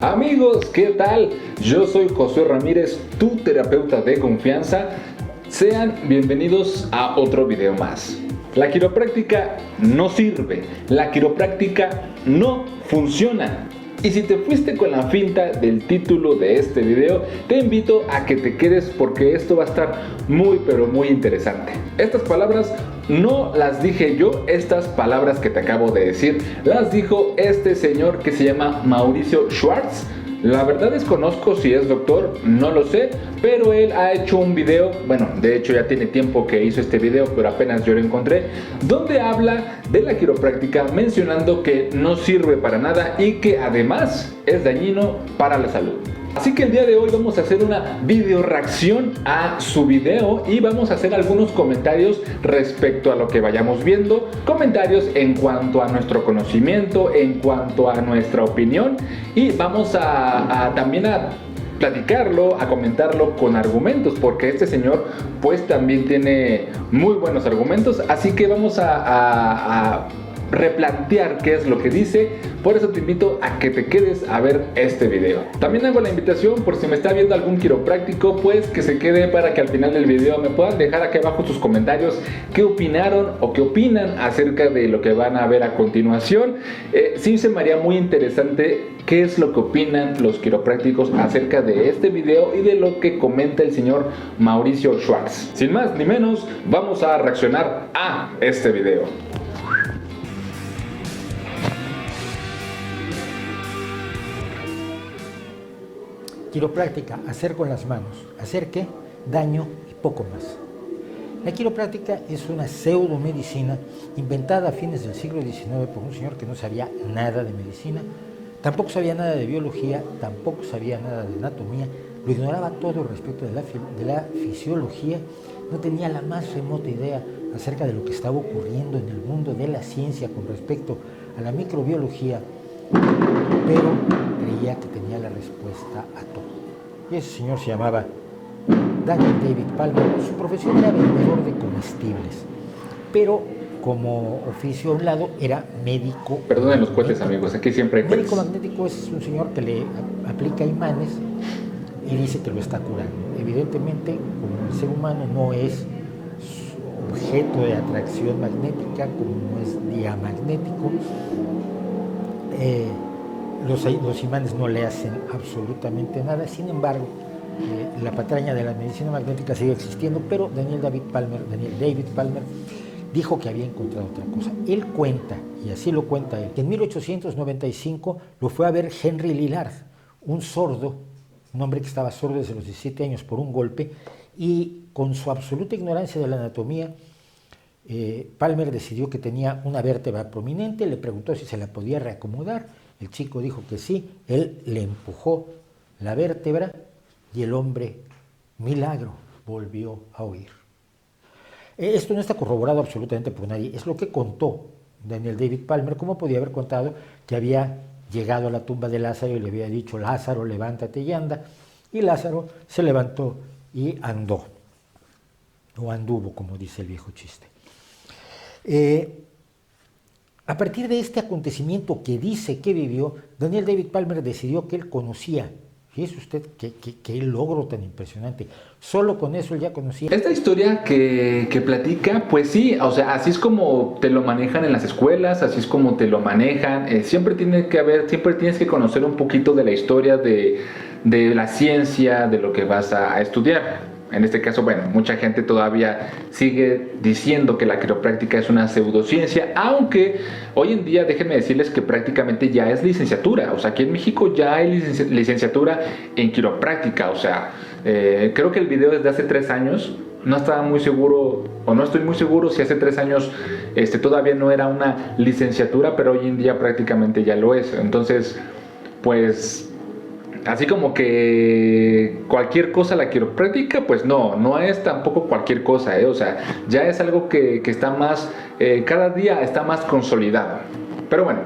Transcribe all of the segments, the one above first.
Amigos, ¿qué tal? Yo soy Josué Ramírez, tu terapeuta de confianza. Sean bienvenidos a otro video más. La quiropráctica no sirve, la quiropráctica no funciona. Y si te fuiste con la finta del título de este video, te invito a que te quedes porque esto va a estar muy pero muy interesante. Estas palabras no las dije yo, estas palabras que te acabo de decir las dijo este señor que se llama Mauricio Schwartz. La verdad desconozco si es doctor, no lo sé, pero él ha hecho un video, bueno, de hecho ya tiene tiempo que hizo este video, pero apenas yo lo encontré, donde habla de la quiropráctica mencionando que no sirve para nada y que además es dañino para la salud. Así que el día de hoy vamos a hacer una video reacción a su video y vamos a hacer algunos comentarios respecto a lo que vayamos viendo, comentarios en cuanto a nuestro conocimiento, en cuanto a nuestra opinión, y vamos también a platicarlo, a comentarlo con argumentos, porque este señor pues también tiene muy buenos argumentos, así que vamos a replantear qué es lo que dice. Por eso te invito a que te quedes a ver este video. También hago la invitación, por si me está viendo algún quiropráctico, pues que se quede para que al final del video me puedan dejar aquí abajo sus comentarios, qué opinaron o qué opinan acerca de lo que van a ver a continuación. Sí se me haría muy interesante qué es lo que opinan los quiroprácticos acerca de este video y de lo que comenta el señor Mauricio Schwartz. Sin más ni menos, vamos a reaccionar a este video. Quiropráctica, hacer con las manos. ¿Hacer qué? Daño y poco más. La quiropráctica es una pseudomedicina inventada a fines del siglo XIX por un señor que no sabía nada de medicina, tampoco sabía nada de biología, tampoco sabía nada de anatomía, lo ignoraba todo respecto de la fisiología, no tenía la más remota idea acerca de lo que estaba ocurriendo en el mundo de la ciencia con respecto a la microbiología, pero creía que tenía la respuesta a todo. Y ese señor se llamaba Daniel David Palmer. Su profesión era vendedor de comestibles, pero como oficio a un lado era médico. Perdonen los cohetes, amigos, aquí siempre hay cohetes. Médico magnético es un señor que le aplica imanes y dice que lo está curando. Evidentemente, como el ser humano no es objeto de atracción magnética, como no es diamagnético, los imanes no le hacen absolutamente nada. Sin embargo, la patraña de la medicina magnética sigue existiendo, pero Daniel David Palmer dijo que había encontrado otra cosa. Él cuenta, y así lo cuenta él, que en 1895 lo fue a ver Henry Lillard, un sordo, un hombre que estaba sordo desde los 17 años por un golpe, y con su absoluta ignorancia de la anatomía, Palmer decidió que tenía una vértebra prominente, le preguntó si se la podía reacomodar, el chico dijo que sí, él le empujó la vértebra y el hombre, milagro, volvió a oír. Esto no está corroborado absolutamente por nadie, es lo que contó Daniel David Palmer. ¿Cómo podía haber contado que había llegado a la tumba de Lázaro y le había dicho: Lázaro, levántate y anda? Y Lázaro se levantó y andó, o anduvo, como dice el viejo chiste. A partir de este acontecimiento que dice que vivió, Daniel David Palmer decidió que él conocía. Fíjese usted qué logro tan impresionante. Solo con eso él ya conocía. Esta historia que platica, pues sí, o sea, así es como te lo manejan en las escuelas, así es como te lo manejan. Siempre tienes que conocer un poquito de la historia de la ciencia, de lo que vas a estudiar. En este caso, bueno, mucha gente todavía sigue diciendo que la quiropráctica es una pseudociencia, aunque hoy en día déjenme decirles que prácticamente ya es licenciatura. O sea, aquí en México ya hay licenciatura en quiropráctica. O sea, creo que el video es de hace 3 años. No estaba muy seguro, o no estoy muy seguro si hace 3 años todavía no era una licenciatura, pero hoy en día prácticamente ya lo es. Entonces, pues así como que cualquier cosa la quiropráctica, pues no es tampoco cualquier cosa, o sea, ya es algo que está más, cada día está más consolidado. Pero bueno,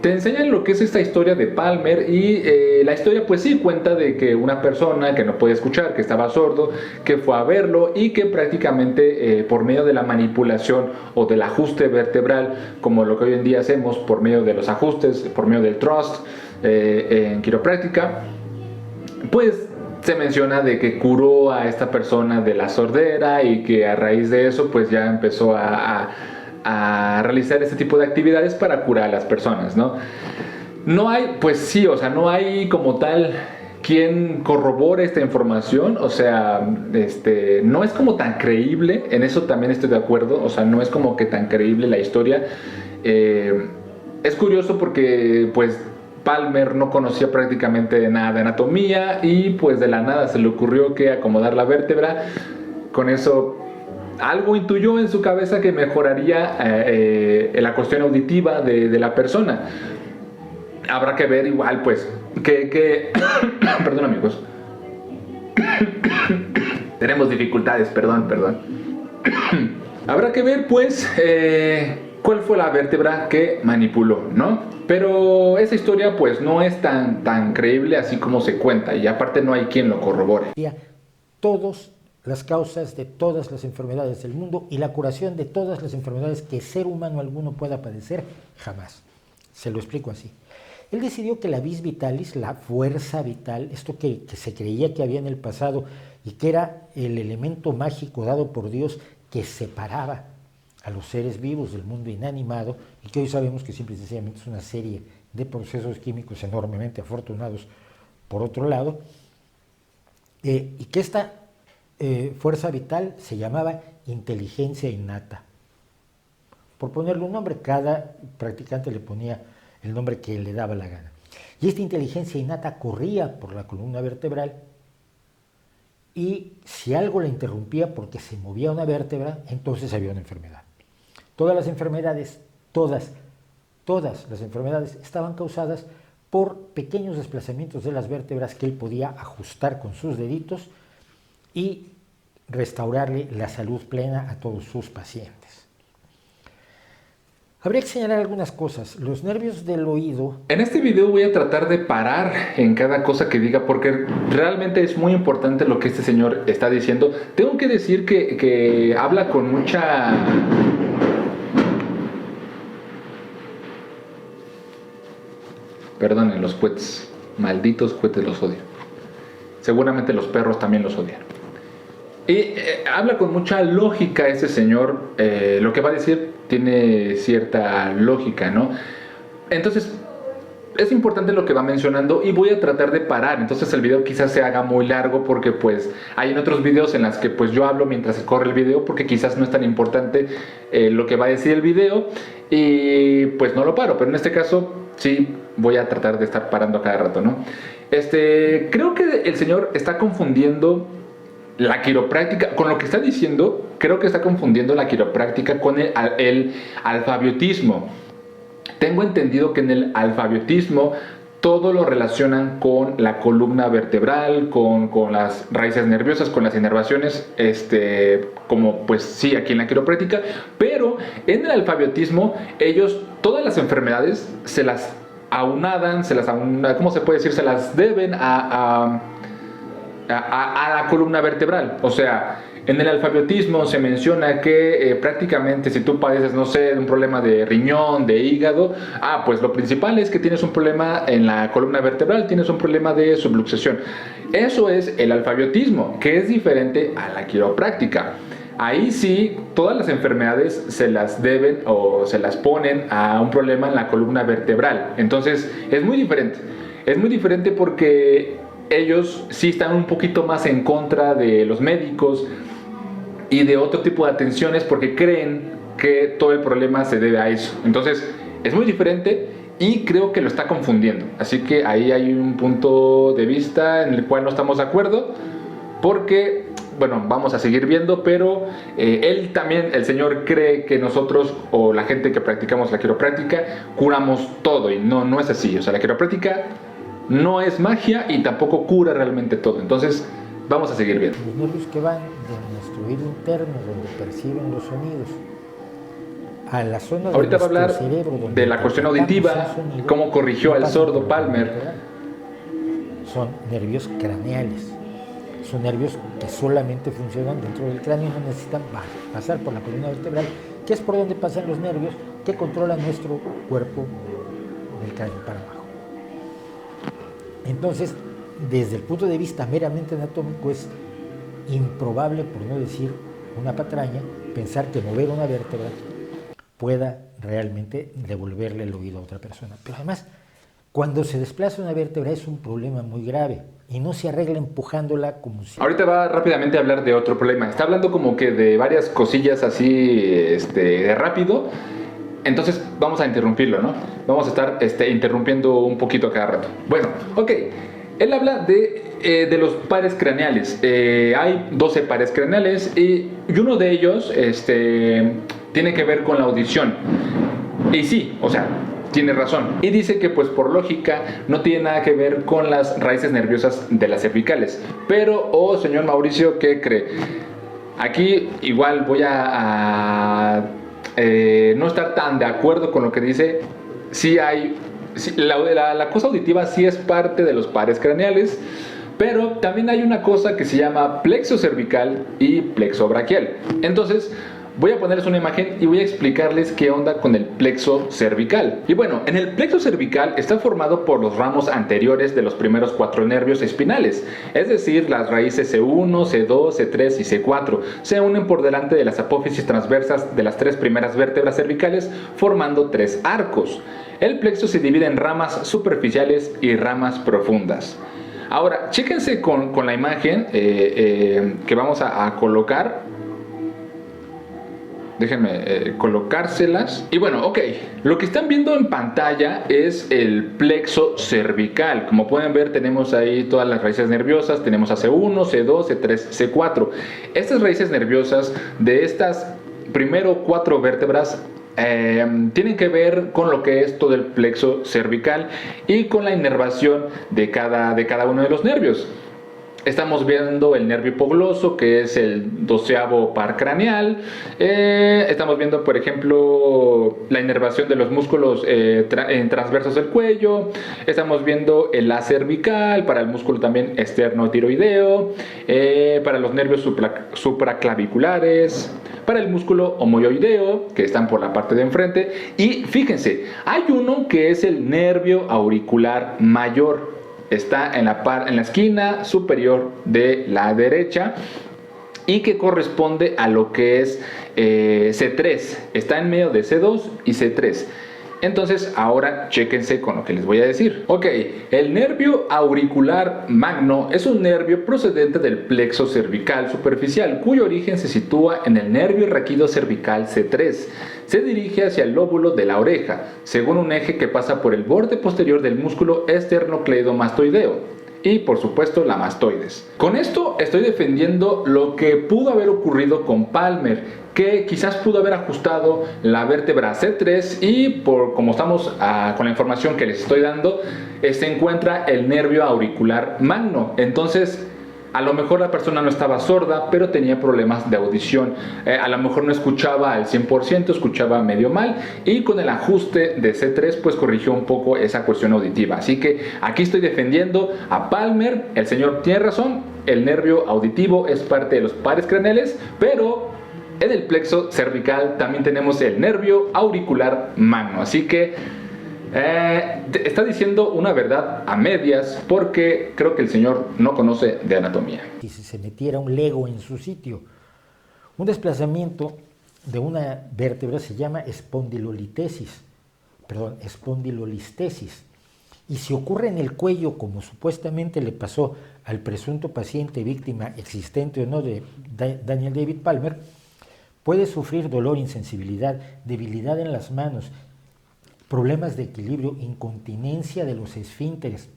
te enseñan lo que es esta historia de Palmer y la historia pues sí cuenta de que una persona que no podía escuchar, que estaba sordo, que fue a verlo y que prácticamente por medio de la manipulación o del ajuste vertebral, como lo que hoy en día hacemos por medio de los ajustes, por medio del trust, en quiropráctica, pues se menciona de que curó a esta persona de la sordera y que a raíz de eso pues ya empezó a realizar este tipo de actividades para curar a las personas, ¿no? No hay, pues sí, o sea, no hay como tal quien corrobore esta información, o sea, no es como tan creíble, en eso también estoy de acuerdo, o sea, no es como que tan creíble la historia. Es curioso porque, pues, Palmer no conocía prácticamente nada de anatomía y pues de la nada se le ocurrió que acomodar la vértebra. Con eso algo intuyó en su cabeza que mejoraría la cuestión auditiva de la persona. Habrá que ver igual pues que perdón amigos, tenemos dificultades, perdón. Habrá que ver pues cuál fue la vértebra que manipuló, ¿no? Pero esa historia pues no es tan creíble así como se cuenta, y aparte no hay quien lo corrobore. Todas las causas de todas las enfermedades del mundo y la curación de todas las enfermedades que ser humano alguno pueda padecer, jamás. Se lo explico así. Él decidió que la vis vitalis, la fuerza vital, esto que se creía que había en el pasado y que era el elemento mágico dado por Dios que separaba a los seres vivos del mundo inanimado, y que hoy sabemos que simple y sencillamente es una serie de procesos químicos enormemente afortunados por otro lado, y que esta fuerza vital se llamaba inteligencia innata. Por ponerle un nombre, cada practicante le ponía el nombre que le daba la gana. Y esta inteligencia innata corría por la columna vertebral, y si algo la interrumpía porque se movía una vértebra, entonces había una enfermedad. Todas las enfermedades, todas las enfermedades estaban causadas por pequeños desplazamientos de las vértebras que él podía ajustar con sus deditos y restaurarle la salud plena a todos sus pacientes. Habría que señalar algunas cosas. Los nervios del oído... En este video voy a tratar de parar en cada cosa que diga, porque realmente es muy importante lo que este señor está diciendo. Tengo que decir que habla con mucha... Perdonen los cohetes, malditos cohetes, los odio. Seguramente los perros también los odian. Y habla con mucha lógica ese señor, lo que va a decir tiene cierta lógica, ¿no? Entonces, es importante lo que va mencionando y voy a tratar de parar. Entonces el video quizás se haga muy largo porque pues hay en otros videos en las que pues yo hablo mientras corre el video, porque quizás no es tan importante lo que va a decir el video y pues no lo paro, pero en este caso sí voy a tratar de estar parando a cada rato, ¿no? Creo que el señor está confundiendo la quiropráctica, con lo que está diciendo, creo que está confundiendo la quiropráctica con el alfabiotismo. Tengo entendido que en el alfabiotismo todo lo relacionan con la columna vertebral, con las raíces nerviosas, con las inervaciones, como pues sí, aquí en la quiropráctica, pero en el alfabiotismo ellos, todas las enfermedades se las aunadan, ¿cómo se puede decir? Se las deben a la columna vertebral. O sea, en el alfabiotismo se menciona que prácticamente si tú padeces, no sé, de un problema de riñón, de hígado, pues lo principal es que tienes un problema en la columna vertebral, tienes un problema de subluxación. Eso es el alfabiotismo, que es diferente a la quiropráctica. Ahí sí, todas las enfermedades se las deben o se las ponen a un problema en la columna vertebral. Entonces, es muy diferente. Es muy diferente porque ellos sí están un poquito más en contra de los médicos y de otro tipo de atenciones porque creen que todo el problema se debe a eso. Entonces es muy diferente y creo que lo está confundiendo. Así que ahí hay un punto de vista en el cual no estamos de acuerdo, porque, bueno, vamos a seguir viendo, pero él también, el señor, cree que nosotros o la gente que practicamos la quiropráctica curamos todo, y no es así. O sea, la quiropráctica no es magia y tampoco cura realmente todo. Entonces vamos a seguir viendo. Los nervios que van de nuestro oído interno, donde perciben los sonidos, a la zona de ahorita va a hablar cerebro, de la cuestión auditiva, sonido, cómo corrigió al sordo Palmer. Son nervios craneales. Son nervios que solamente funcionan dentro del cráneo, no necesitan pasar por la columna vertebral, que es por donde pasan los nervios que controlan nuestro cuerpo del cráneo para abajo. Entonces, desde el punto de vista meramente anatómico, es improbable, por no decir una patraña, pensar que mover una vértebra pueda realmente devolverle el oído a otra persona. Pero además, cuando se desplaza una vértebra es un problema muy grave y no se arregla empujándola como si... Ahorita va rápidamente a hablar de otro problema. Está hablando como que de varias cosillas así de rápido. Entonces vamos a interrumpirlo, ¿no? Vamos a estar interrumpiendo un poquito a cada rato. Bueno, ok. Él habla de los pares craneales. Hay 12 pares craneales y uno de ellos tiene que ver con la audición. Y sí, o sea, tiene razón. Y dice que pues por lógica no tiene nada que ver con las raíces nerviosas de las cervicales. Pero, señor Mauricio, ¿qué cree? Aquí igual voy a no estar tan de acuerdo con lo que dice. Sí hay... Sí, la cosa auditiva sí es parte de los pares craneales, pero también hay una cosa que se llama plexo cervical y plexo braquial. Entonces voy a ponerles una imagen y voy a explicarles qué onda con el plexo cervical. Y bueno, en el plexo cervical está formado por los ramos anteriores de los primeros 4 nervios espinales, es decir, las raíces C1, C2, C3 y C4 se unen por delante de las apófisis transversas de las 3 primeras vértebras cervicales, formando 3 arcos. El plexo se divide en ramas superficiales y ramas profundas. Ahora, chéquense con la imagen que vamos a colocar. Déjenme colocárselas. Y bueno, ok. Lo que están viendo en pantalla es el plexo cervical. Como pueden ver, tenemos ahí todas las raíces nerviosas. Tenemos a C1, C2, C3, C4. Estas raíces nerviosas de estas primero 4 vértebras tienen que ver con lo que es todo el plexo cervical y con la inervación de cada uno de los nervios. Estamos viendo el nervio hipogloso, que es el 12º par craneal. Estamos viendo, por ejemplo, la inervación de los músculos transversos del cuello. Estamos viendo el A cervical, para el músculo también esternotiroideo, para los nervios supraclaviculares, para el músculo homoyoideo, que están por la parte de enfrente. Y fíjense, hay uno que es el nervio auricular mayor. Está en la esquina superior de la derecha y que corresponde a lo que es C3. Está en medio de C2 y C3. Entonces ahora chéquense con lo que les voy a decir. Ok, el nervio auricular magno es un nervio procedente del plexo cervical superficial, cuyo origen se sitúa en el nervio raquídeo cervical C3. Se dirige hacia el lóbulo de la oreja, según un eje que pasa por el borde posterior del músculo esternocleidomastoideo. Y por supuesto la mastoides. Con esto estoy defendiendo lo que pudo haber ocurrido con Palmer, que quizás pudo haber ajustado la vértebra C3 y como estamos con la información que les estoy dando, se encuentra el nervio auricular magno. Entonces a lo mejor la persona no estaba sorda, pero tenía problemas de audición. A lo mejor no escuchaba al 100%, escuchaba medio mal. Y con el ajuste de C3, pues corrigió un poco esa cuestión auditiva. Así que aquí estoy defendiendo a Palmer. El señor tiene razón. El nervio auditivo es parte de los pares craneales, pero en el plexo cervical también tenemos el nervio auricular magno. Así que está diciendo una verdad a medias, porque creo que el señor no conoce de anatomía. Si se metiera un lego en su sitio. Un desplazamiento de una vértebra se llama espondilolistesis. Y si ocurre en el cuello, como supuestamente le pasó al presunto paciente víctima existente o no de Daniel David Palmer, puede sufrir dolor, insensibilidad, debilidad en las manos, problemas de equilibrio, incontinencia de los esfínteres.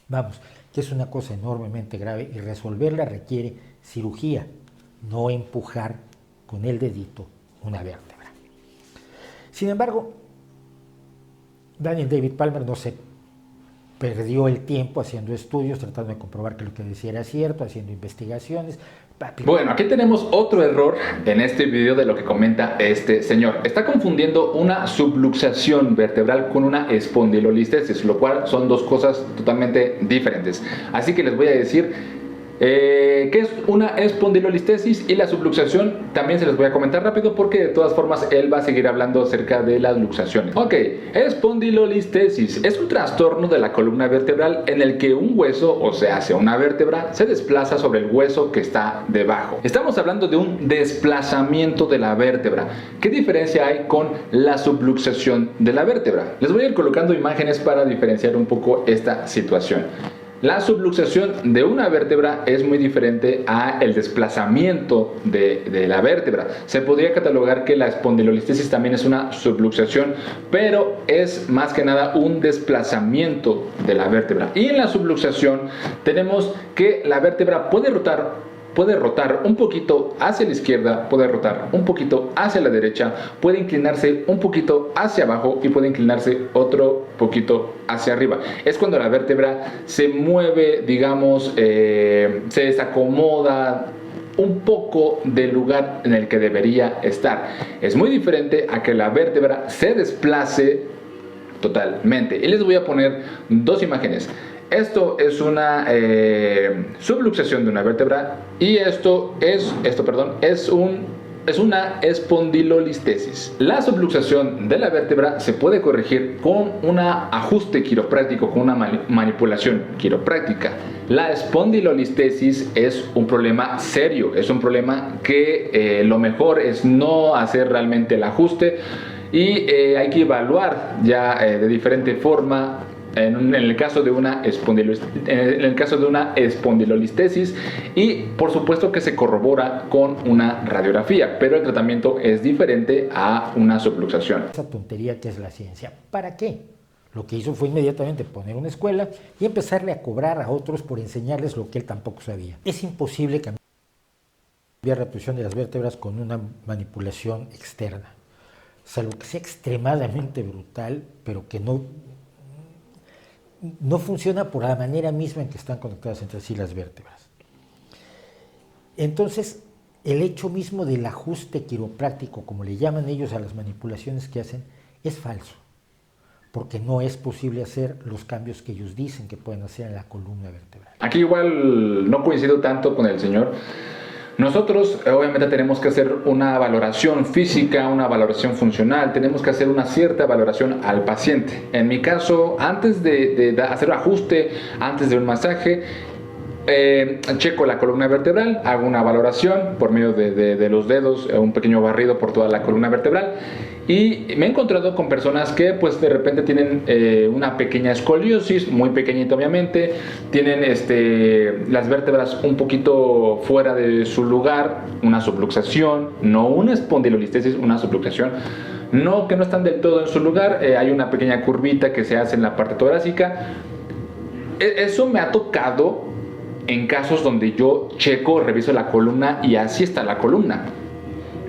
Vamos, que es una cosa enormemente grave y resolverla requiere cirugía, no empujar con el dedito una vértebra. Sin embargo, Daniel David Palmer no se perdió el tiempo haciendo estudios, tratando de comprobar que lo que decía era cierto, haciendo investigaciones. Bueno, aquí tenemos otro error en este video de lo que comenta este señor. Está confundiendo una subluxación vertebral con una espondilolistesis, lo cual son dos cosas totalmente diferentes. Así que les voy a decir ¿Qué es una espondilolistesis? Y la subluxación también se les voy a comentar rápido porque de todas formas él va a seguir hablando acerca de las luxaciones. Ok, espondilolistesis es un trastorno de la columna vertebral en el que un hueso, o sea, una vértebra, se desplaza sobre el hueso que está debajo. Estamos hablando de un desplazamiento de la vértebra. ¿Qué diferencia hay con la subluxación de la vértebra? Les voy a ir colocando imágenes para diferenciar un poco esta situación. La subluxación de una vértebra es muy diferente a el desplazamiento de la vértebra. Se podría catalogar que la espondilolistesis también es una subluxación, pero es más que nada un desplazamiento de la vértebra. Y en la subluxación tenemos que la vértebra puede rotar un poquito hacia la izquierda, puede rotar un poquito hacia la derecha, puede inclinarse un poquito hacia abajo y puede inclinarse otro poquito hacia arriba. Es cuando la vértebra se mueve, digamos, se desacomoda un poco del lugar en el que debería estar. Es muy diferente a que la vértebra se desplace totalmente. Y les voy a poner dos imágenes. Esto es una subluxación de una vértebra y es una espondilolistesis. La subluxación de la vértebra se puede corregir con un ajuste quiropráctico, con una manipulación quiropráctica. La espondilolistesis es un problema serio, es un problema que lo mejor es no hacer realmente el ajuste y hay que evaluar ya de diferente forma. En el caso de una espondilolistesis y por supuesto que se corrobora con una radiografía, pero el tratamiento es diferente a una subluxación. Esa tontería que es la ciencia, ¿para qué? Lo que hizo fue inmediatamente poner una escuela y empezarle a cobrar a otros por enseñarles lo que él tampoco sabía. Es imposible cambiar la posición de las vértebras con una manipulación externa, salvo que sea extremadamente brutal, pero que no funciona por la manera misma en que están conectadas entre sí las vértebras. Entonces, el hecho mismo del ajuste quiropráctico, como le llaman ellos a las manipulaciones que hacen, es falso, porque no es posible hacer los cambios que ellos dicen que pueden hacer en la columna vertebral. Aquí igual no coincido tanto con el señor. Nosotros obviamente tenemos que hacer una valoración física, una valoración funcional, tenemos que hacer una cierta valoración al paciente. En mi caso, antes de hacer un ajuste, antes de un masaje, checo la columna vertebral, hago una valoración por medio de los dedos, un pequeño barrido por toda la columna vertebral y me he encontrado con personas que pues de repente tienen una pequeña escoliosis, muy pequeñita obviamente, tienen las vértebras un poquito fuera de su lugar, una subluxación, no una espondilolistesis, una subluxación. No, que no están del todo en su lugar, hay una pequeña curvita que se hace en la parte torácica. Eso me ha tocado en casos donde yo checo, reviso la columna y así está la columna.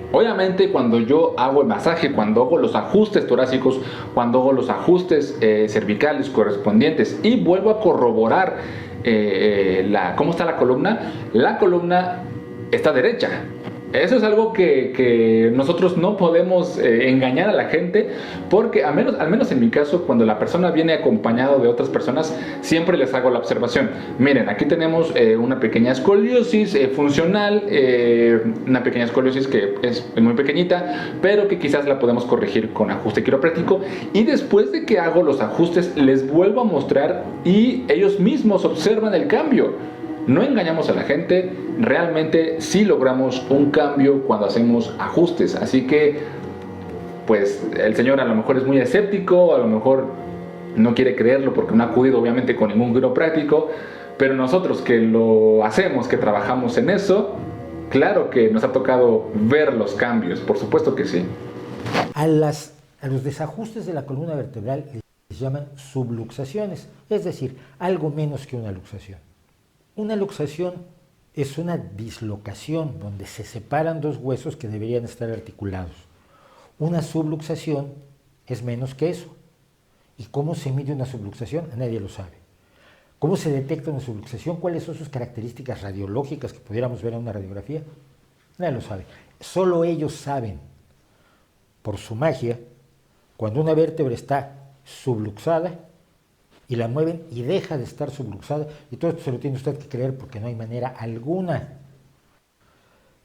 Obviamente cuando yo hago el masaje, cuando hago los ajustes torácicos, cuando hago los ajustes cervicales correspondientes y vuelvo a corroborar cómo está la columna está derecha. Eso es algo que nosotros no podemos engañar a la gente porque al menos en mi caso, cuando la persona viene acompañado de otras personas, siempre les hago la observación. Miren, aquí tenemos una pequeña escoliosis funcional, una pequeña escoliosis que es muy pequeñita, pero que quizás la podemos corregir con ajuste quiropráctico. Y después de que hago los ajustes, les vuelvo a mostrar y ellos mismos observan el cambio. No engañamos a la gente, realmente sí logramos un cambio cuando hacemos ajustes. Así que, pues, el señor a lo mejor es muy escéptico, a lo mejor no quiere creerlo porque no ha acudido obviamente con ningún quiropráctico, pero nosotros que lo hacemos, que trabajamos en eso, claro que nos ha tocado ver los cambios, por supuesto que sí. A los desajustes de la columna vertebral les llaman subluxaciones, es decir, algo menos que una luxación. Una luxación es una dislocación donde se separan dos huesos que deberían estar articulados. Una subluxación es menos que eso. ¿Y cómo se mide una subluxación? Nadie lo sabe. ¿Cómo se detecta una subluxación? ¿Cuáles son sus características radiológicas que pudiéramos ver en una radiografía? Nadie lo sabe. Solo ellos saben, por su magia, cuando una vértebra está subluxada y la mueven y deja de estar subluxada, y todo esto se lo tiene usted que creer porque no hay manera alguna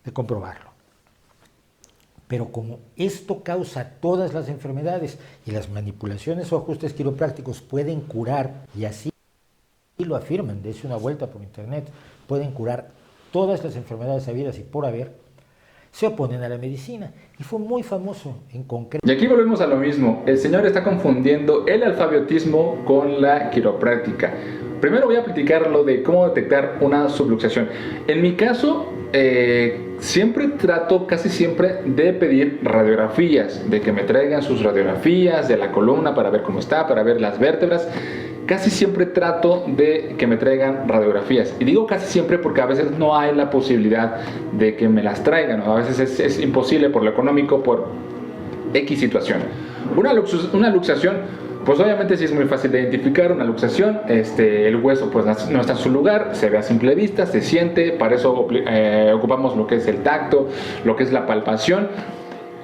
de comprobarlo. Pero como esto causa todas las enfermedades y las manipulaciones o ajustes quiroprácticos pueden curar, y así lo afirman, dése una vuelta por internet, pueden curar todas las enfermedades habidas y por haber, se oponen a la medicina. Y fue muy famoso en concreto. Y aquí volvemos a lo mismo. El señor está confundiendo el alfabetismo con la quiropráctica. Primero voy a platicar lo de cómo detectar una subluxación. En mi caso, siempre trato, casi siempre, de pedir radiografías, de que me traigan sus radiografías de la columna para ver cómo está, para ver las vértebras. Casi siempre trato de que me traigan radiografías. Y digo casi siempre porque a veces no hay la posibilidad de que me las traigan, ¿no? A veces es imposible por lo económico, por X situación. Una luxación, pues obviamente sí es muy fácil de identificar. Una luxación, el hueso pues no está en su lugar, se ve a simple vista, se siente. Para eso ocupamos lo que es el tacto, lo que es la palpación.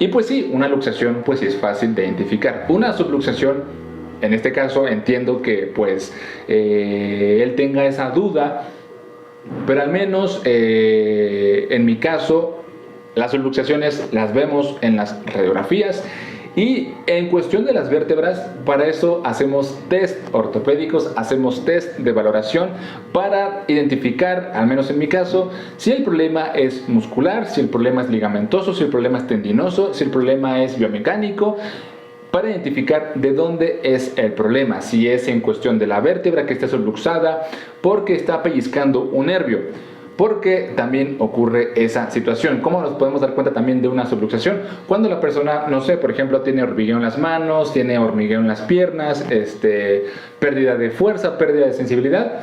Y pues sí, una luxación pues sí es fácil de identificar. Una subluxación, en este caso entiendo que pues él tenga esa duda, pero al menos en mi caso las subluxaciones las vemos en las radiografías. Y en cuestión de las vértebras, para eso hacemos test ortopédicos, hacemos test de valoración para identificar, al menos en mi caso, si el problema es muscular, si el problema es ligamentoso, si el problema es tendinoso, si el problema es biomecánico, para identificar de dónde es el problema, si es en cuestión de la vértebra que está subluxada, porque está pellizcando un nervio, porque también ocurre esa situación. ¿Cómo nos podemos dar cuenta también de una subluxación? Cuando la persona, no sé, por ejemplo, tiene hormigueo en las manos, tiene hormigueo en las piernas, pérdida de fuerza, pérdida de sensibilidad,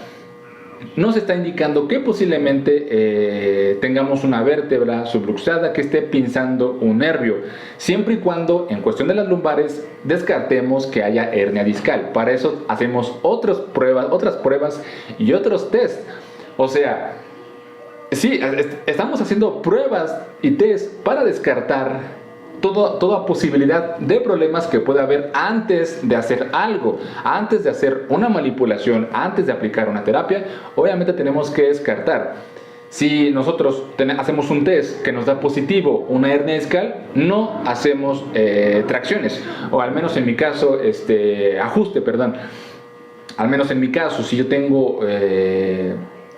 nos está indicando que posiblemente tengamos una vértebra subluxada que esté pinzando un nervio, siempre y cuando en cuestión de las lumbares descartemos que haya hernia discal. Para eso hacemos otras pruebas y otros test. O sea, sí, estamos haciendo pruebas y test para descartar toda posibilidad de problemas que pueda haber antes de hacer algo, antes de hacer una manipulación, antes de aplicar una terapia. Obviamente tenemos que descartar. Si nosotros hacemos un test que nos da positivo una hernia discal, no hacemos tracciones, o al menos en mi caso, ajuste, perdón. Al menos en mi caso, si yo tengo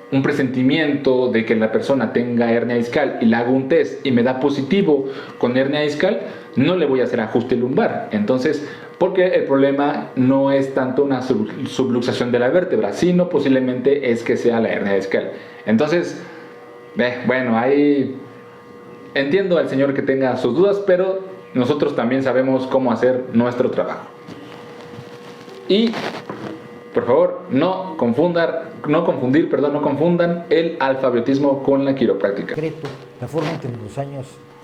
un presentimiento de que la persona tenga hernia discal y le hago un test y me da positivo con hernia discal, no le voy a hacer ajuste lumbar. Entonces, porque el problema no es tanto una subluxación de la vértebra, sino posiblemente es que sea la hernia discal. Entonces, bueno, ahí entiendo al señor que tenga sus dudas, pero nosotros también sabemos cómo hacer nuestro trabajo. Y por favor, no confundan el alfabetismo con la quiropráctica. La forma en que en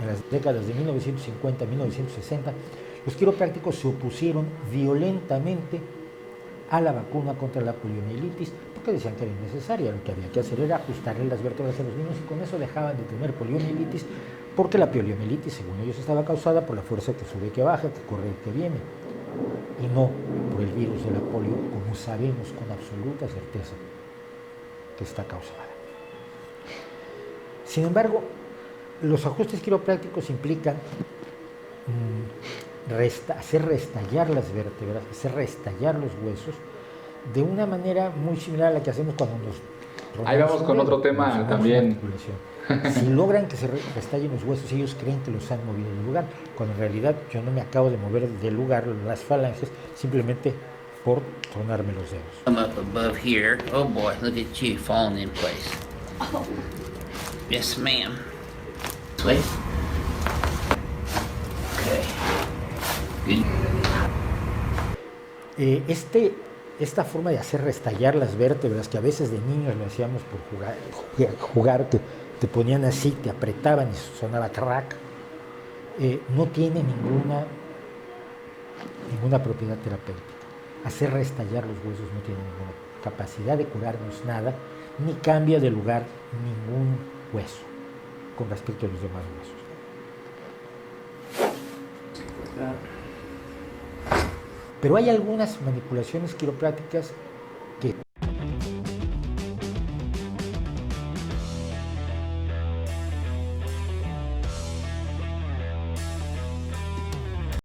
las décadas de 1950 a 1960, los quiroprácticos se opusieron violentamente a la vacuna contra la poliomielitis, porque decían que era innecesaria. Lo que había que hacer era ajustarle las vértebras a los niños y con eso dejaban de tener poliomielitis, porque la poliomielitis, según ellos, estaba causada por la fuerza que sube, que baja, que corre y que viene, y no por el virus de la polio, como sabemos con absoluta certeza que está causada. Sin embargo, los ajustes quiroprácticos implican hacer restallar las vértebras, hacer restallar los huesos de una manera muy similar a la que hacemos cuando nos rompemos. Ahí vamos con otro tema también. Si logran que se restallen los huesos, ellos creen que los han movido del lugar, cuando en realidad yo no me acabo de mover del lugar las falanges, simplemente por tronarme los dedos. I'm up above here. Oh boy, look at you falling in place. Oh. Yes, ma'am. Wait. Okay. Good. Esta forma de hacer restallar las vértebras, que a veces de niños lo hacíamos por jugar, que te ponían así, te apretaban y sonaba crack, no tiene ninguna propiedad terapéutica. Hacer restallar los huesos no tiene ninguna capacidad de curarnos nada, ni cambia de lugar ningún hueso con respecto a los demás huesos. Pero hay algunas manipulaciones quiroprácticas